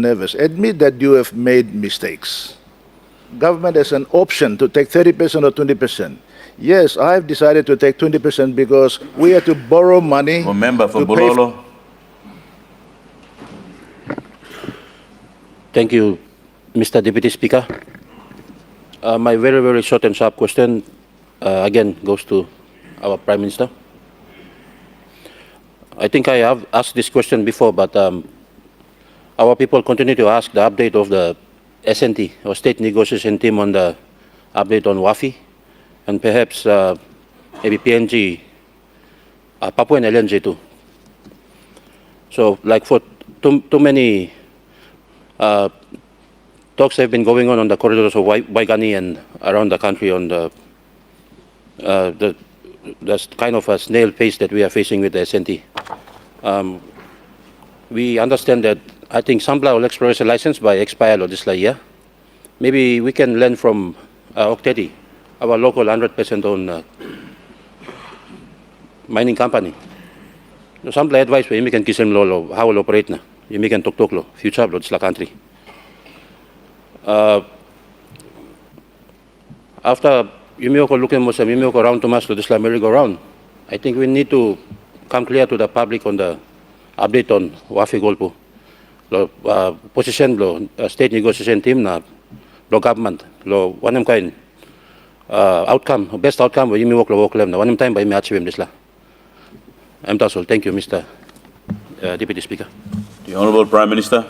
Neves, admit that you have made mistakes. Government has an option to take 30% or 20%. Yes, I've decided to take 20% because we had to borrow money. Member for to pay Bulolo. Thank you, Mr. Deputy Speaker. My very, very short and sharp question again goes to our Prime Minister. I think I have asked this question before, but our people continue to ask the update of the SNT, or State Negotiation Team, on the update on Wafi, and perhaps maybe PNG, Papua and LNG too. So, like, for too many talks have been going on the corridors of Waigani and around the country on the kind of a snail pace that we are facing with the SNT. We understand that I think Sambla will exploration license by expire this year. Maybe we can learn from Oktedi, our local 100% owned mining company. Sambla advice we can kisem lo how will operate na. You can talk lo future lo this country. After you ko looking mo sa ko round to mas lo this merry-go-round, I think we need to come clear to the public on the update on Wafi-Golpu. Position lo State Negotiation Team na lo government lo wanem kain outcome, best outcome we lo walk lem na wanem time by me achieve this la. I'm Tasol. Thank you, Mr. Deputy Speaker. The Honourable Prime Minister.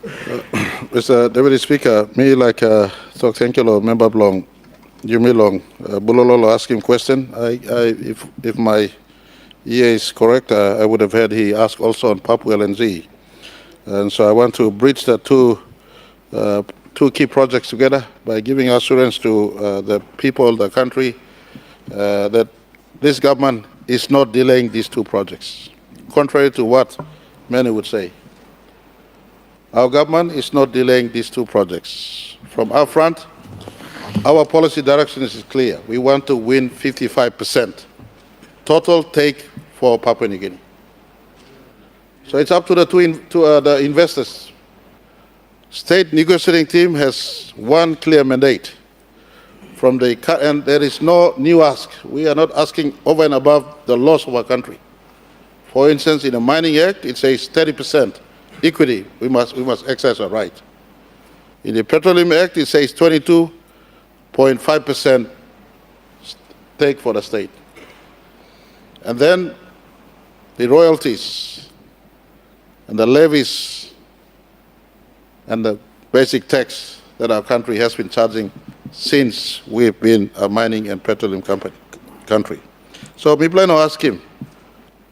Mr. Deputy Speaker, me like thank you, Member Blong, you me long, Bulolo ask him question. If my ear is correct, I would have heard he asked also on Papua LNG. And so I want to bridge the two key projects together by giving assurance to the people, the country, that this government is not delaying these two projects, contrary to what many would say. Our government is not delaying these two projects. From our front, our policy direction is clear. We want to win 55% total take for Papua New Guinea. So it's up to the investors. State Negotiating Team has one clear mandate from and there is no new ask. We are not asking over and above the laws of our country. For instance, in the Mining Act, it says 30% equity. We must exercise our right. In the Petroleum Act, it says 22.5% take for the state. And then the royalties and the levies and the basic tax that our country has been charging since we've been a mining and petroleum country. So we plan to ask him,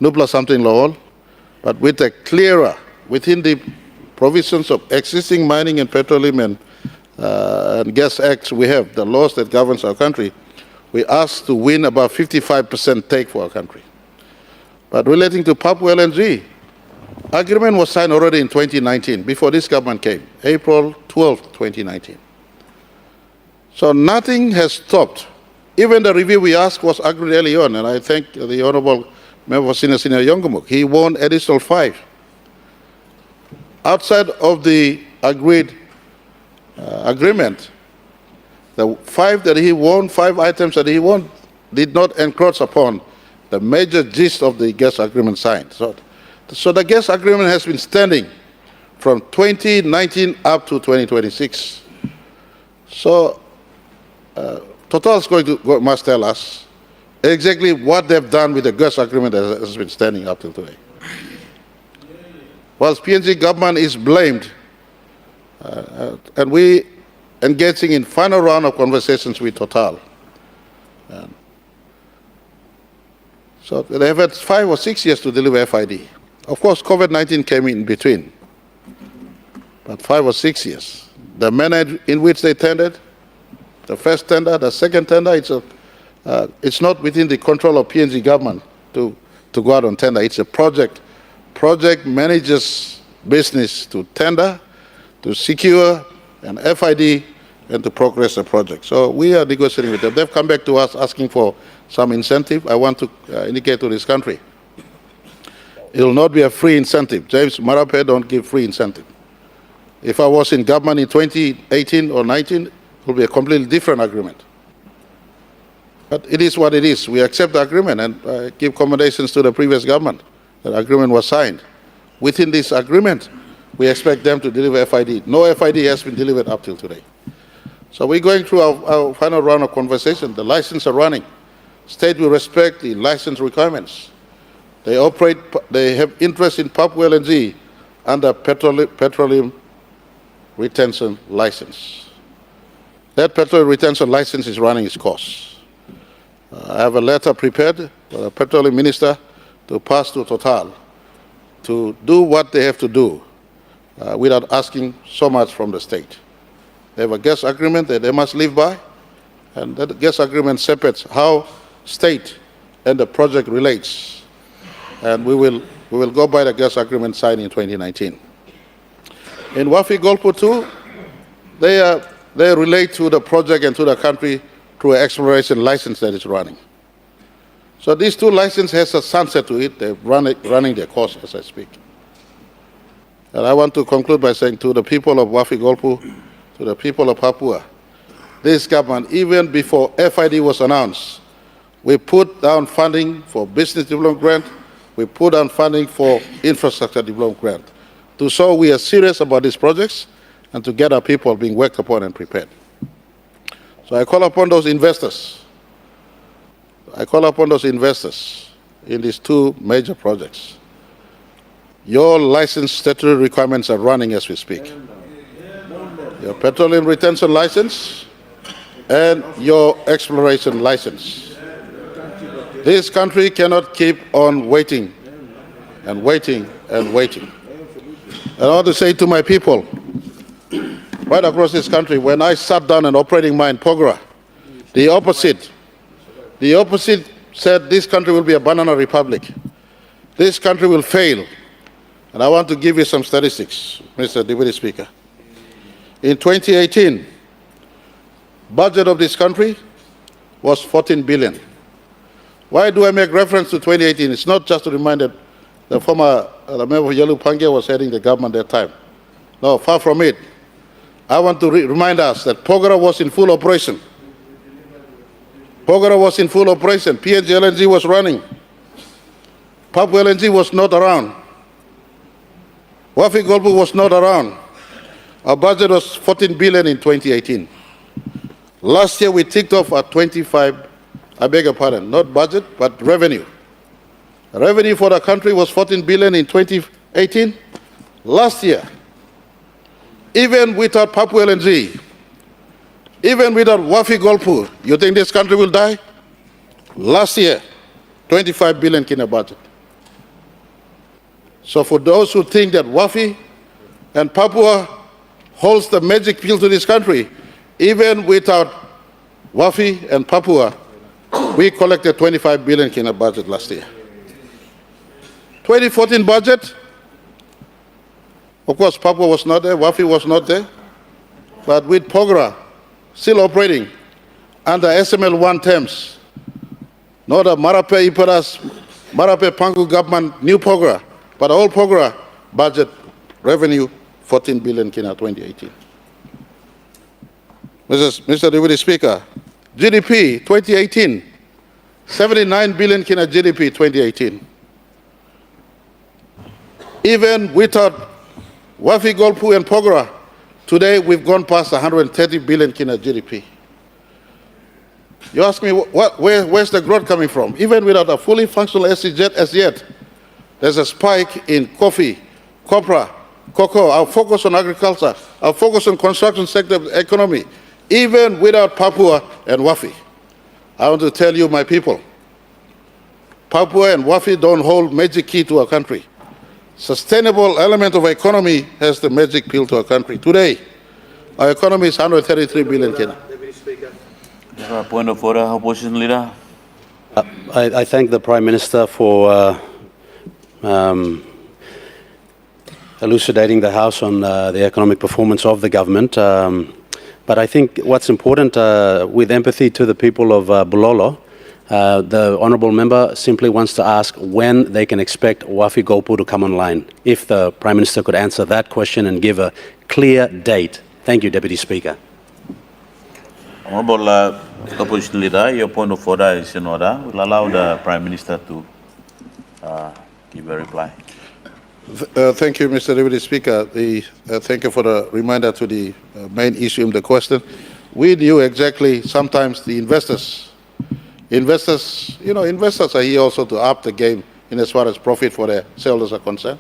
Nupla something law, but with a clearer, within the provisions of existing mining and petroleum and gas acts we have, the laws that governs our country, we ask to win about 55% take for our country. But relating to Papua LNG, agreement was signed already in 2019, before this government came, April 12, 2019. So nothing has stopped. Even the review we asked was agreed early on, and I thank the Honourable Member for Senior Yongumuk. He won additional 5. Outside of the agreed agreement, the 5 that he won, 5 items that he won, did not encroach upon the major gist of the gas agreement signed. So the gas agreement has been standing from 2019 up to 2026. So Total is must tell us exactly what they've done with the gas agreement that has been standing up till today. Whilst PNG government is blamed, and we engaging in final round of conversations with Total. So they have had 5 or 6 years to deliver FID. Of course, COVID-19 came in between, but 5 or 6 years. The manner in which they tendered, the first tender, the second tender, it's not within the control of PNG government to go out on tender. It's a project managers' business to tender, to secure an FID, and to progress the project. So we are negotiating with them. They've come back to us asking for some incentive. I want to indicate to this country, It will not be a free incentive. James Morobe don't give free incentive. If I was in government in 2018 or 19, it will be a completely different agreement. But it is what it is. We accept the agreement and give commendations to the previous government. The agreement was signed. Within this agreement, we expect them to deliver FID. No FID has been delivered up till today. So we're going through our final round of conversation. The licenses are running. State will respect the license requirements. They have interest in Papua LNG under petroleum retention license. That petroleum retention license is running its course. I have a letter prepared for the petroleum minister to pass to Total to do what they have to do without asking so much from the state. They have a gas agreement that they must live by, and that gas agreement separates how state and the project relates. And we will go by the gas agreement signed in 2019. In Wafi-Golpu too, they relate to the project and to the country through an exploration license that is running. So these two licenses has a sunset to it. They're running their course as I speak. And I want to conclude by saying to the people of Wafi-Golpu, to the people of Papua, this government, even before FID was announced, we put down funding for business development grant, we put down funding for infrastructure development grant, to show we are serious about these projects and to get our people being worked upon and prepared. So I call upon those investors. I call upon those investors in these two major projects. Your license statutory requirements are running as we speak. Your petroleum retention license and your exploration license. This country cannot keep on waiting and waiting and waiting. And I want to say to my people right across this country, when I sat down an operating mine, Pogra, the opposite said this country will be a banana republic. This country will fail. And I want to give you some statistics, Mr. Deputy Speaker. In 2018, budget of this country was 14 billion. Why do I make reference to 2018? It's not just to remind that the former member of Yalu Pangia was heading the government at that time. No, far from it. I want to remind us that Pogra was in full operation. Pogra was in full operation. PNG LNG was running. Papua LNG was not around. Wafi-Golpu was not around. Our budget was 14 billion in 2018. Last year we ticked off at 25, I beg your pardon, not budget, but revenue. Revenue for the country was 14 billion in 2018. Last year, even without Papua LNG, even without Wafi-Golpu, you think this country will die? Last year, 25 billion kina budget. So for those who think that Wafi and Papua holds the magic pill to this country, even without Wafi and Papua, we collected 25 billion kina budget last year. 2014 budget, of course, Papua was not there, Wafi was not there, but with Pogra still operating under SML1 terms, not a Marape Iparas, Marape Pangu government, new Pogra, but all Pogra budget revenue 14 billion kina 2018. Mr. Deputy Speaker, GDP 2018, 79 billion kina GDP 2018. Even without Wafi-Golpu and Pogra, today we've gone past 130 billion kina GDP. You ask me, where's the growth coming from? Even without a fully functional SCZ as yet, there's a spike in coffee, copra, cocoa, our focus on agriculture, our focus on construction sector economy, even without Papua and Wafi. I want to tell you, my people, Papua and Wafi don't hold magic key to our country. Sustainable element of economy has the magic pill to our country. Today, our economy is 133 billion kina. Point of order, Opposition Leader. I thank the Prime Minister for elucidating the House on the economic performance of the government. But I think what's important, with empathy to the people of Bulolo, The honourable member simply wants to ask when they can expect Wafi-Golpu to come online. If the Prime Minister could answer that question and give a clear date. Thank you, Deputy Speaker. Honorable Opposition Leader, your point of order is in order. We'll allow the Prime Minister to give a reply. Thank you, Mr. Deputy Speaker. Thank you for the reminder to the main issue in the question. We knew exactly sometimes the investors, investors are here also to up the game in as far as profit for their shareholders are concerned.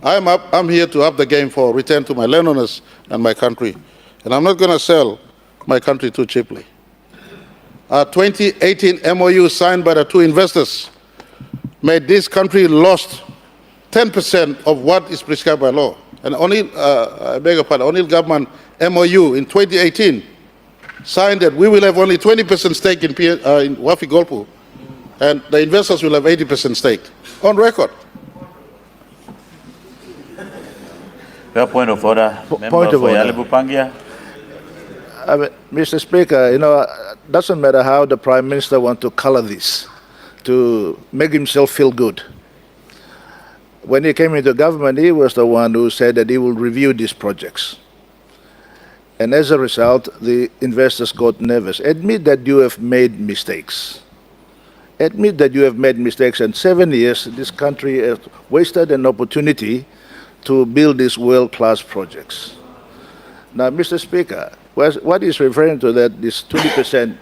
I'm here to up the game for return to my landowners and my country. And I'm not going to sell my country too cheaply. 2018 MOU signed by the two investors made this country lost 10% of what is prescribed by law. And I beg your pardon, O'Neil government MOU in 2018 signed that we will have only 20% stake in Wafi-Golpu, and the investors will have 80% stake, on record. Your point of order. Point of order. Mr. Speaker, doesn't matter how the Prime Minister wants to color this to make himself feel good. When he came into government, he was the one who said that he will review these projects. And as a result, the investors got nervous. Admit that you have made mistakes. Admit that you have made mistakes. And 7 years, this country has wasted an opportunity to build these world-class projects. Now, Mr. Speaker, what is referring to that, this 20%,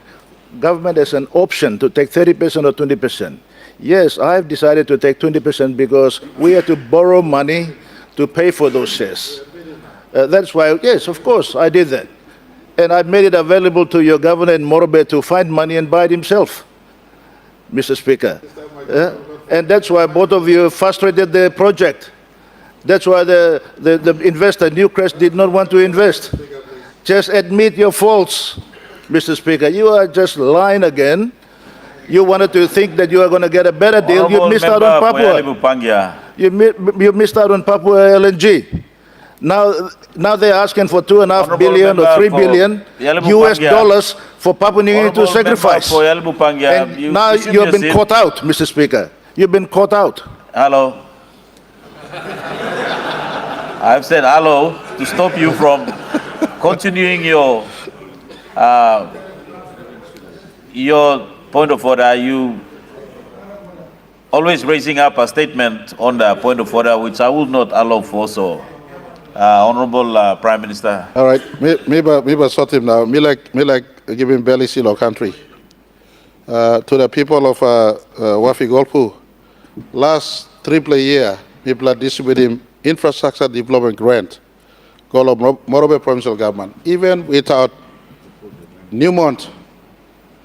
government has an option to take 30% or 20%. Yes, I've decided to take 20% because we had to borrow money to pay for those shares. That's why, yes, of course, I did that. And I made it available to your governor in Morobe to find money and buy it himself, Mr. Speaker. And that's why both of you frustrated the project. That's why the investor, Newcrest, did not want to invest. Just admit your faults, Mr. Speaker. You are just lying again. You wanted to think that you are going to get a better deal. You missed out on Papua. You missed out on Papua LNG. Now they're asking for $2.5 billion or $3 billion US dollars for Papua New Guinea to sacrifice. And now you have been caught out, Mr. Speaker. You've been caught out. Hello. I've said hello to stop you from continuing your point of order. You always raising up a statement on the point of order, which I will not allow for. So, Honorable Prime Minister. All right, maybe sort him now. Me like giving belly seal our country. To the people of Wafi-Golpu, last triple year, people are distributing infrastructure development grant, called Morobe Provincial Government, even without Newmont,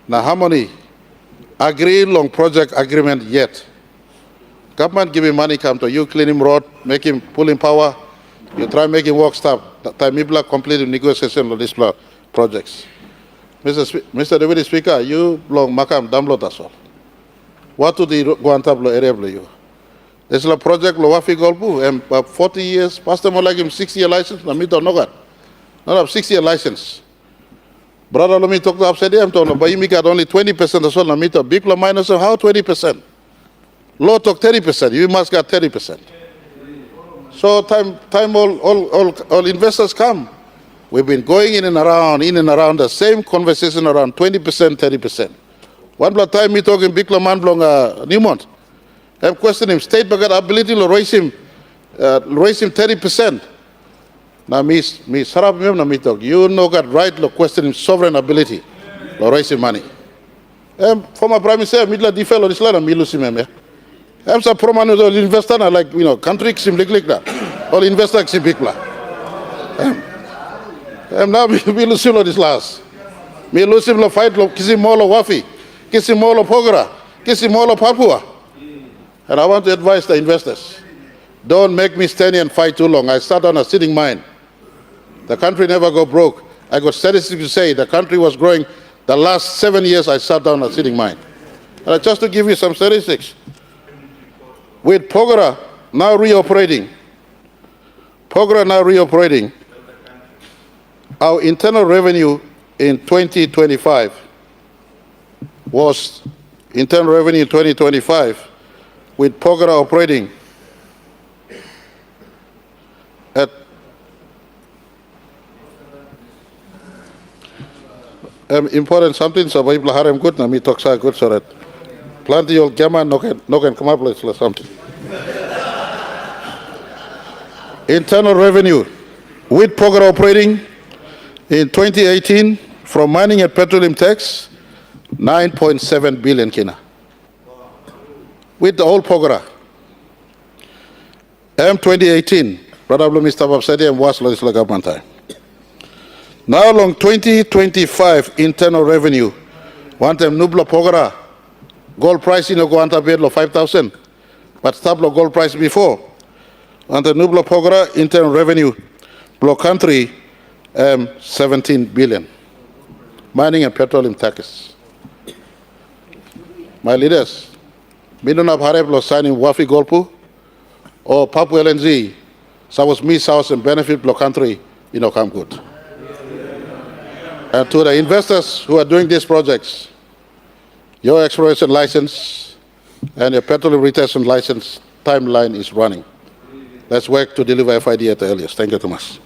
Nahamoni, agree long project agreement yet. Government giving money come to you, cleaning road, making pulling power, you try making work stop. That time people are completing negotiation of these projects. Mr. Deputy Speaker, you long makam damlo tasol. What to the Guantablo area you? There's a project Wafi-Golpu and 40 years, Pastor more like him 6-year license, Namito Nogat. Not have 6-year license. Brother, let me talk to upside down, but you make only 20% of all Namito. Big minus how 20%? Law talk 30%, you must get 30%. So time all investors come. We've been going in and around the same conversation around 20%, 30%. One blood time me talking big man blong Newmont. I'm questioning state bagat ability to raise him 30%. Now me sarap me na me talk. You know got right to question him sovereign ability to raise him money. Former Prime Minister midla defel on Islam me lusi me. I'm so prominent all investor na like country sim like that. All investor sim big la. Now me lusi lo this last. Me lusi lo fight lo kisi molo Wafi, kisi molo Pogra, kisi molo Papua. And I want to advise the investors, don't make me stand here and fight too long. I start on a sitting mine. The country never go broke. I got statistics to say the country was growing. The last 7 years, I sat down a sitting mine. And just to give you some statistics, with Pogra now reoperating, our internal revenue in 2025 was internal revenue in 2025 with Pogara operating at important something so people harem good na me talk sa good so that plenty of gamma no can come up with something. Internal revenue with Pogara operating in 2018 from mining and petroleum tax 9.7 billion kina. With the whole Pogara. M2018, probably Mr. Babsadi and was the government time. Now along 2025 internal revenue, one time Nubla Pogara, gold price in Oguanta Bedlo 5,000, but stablo gold price before. And the Nubla Pogara internal revenue, block country 17 billion. Mining and petroleum taxes. My leaders, Minuna Bhareblo signing Wafi-Golpu or Papua LNG, so was me South and benefit block country, come good. And to the investors who are doing these projects, your exploration license and your petroleum retention license timeline is running. Let's work to deliver FID at the earliest. Thank you, Thomas.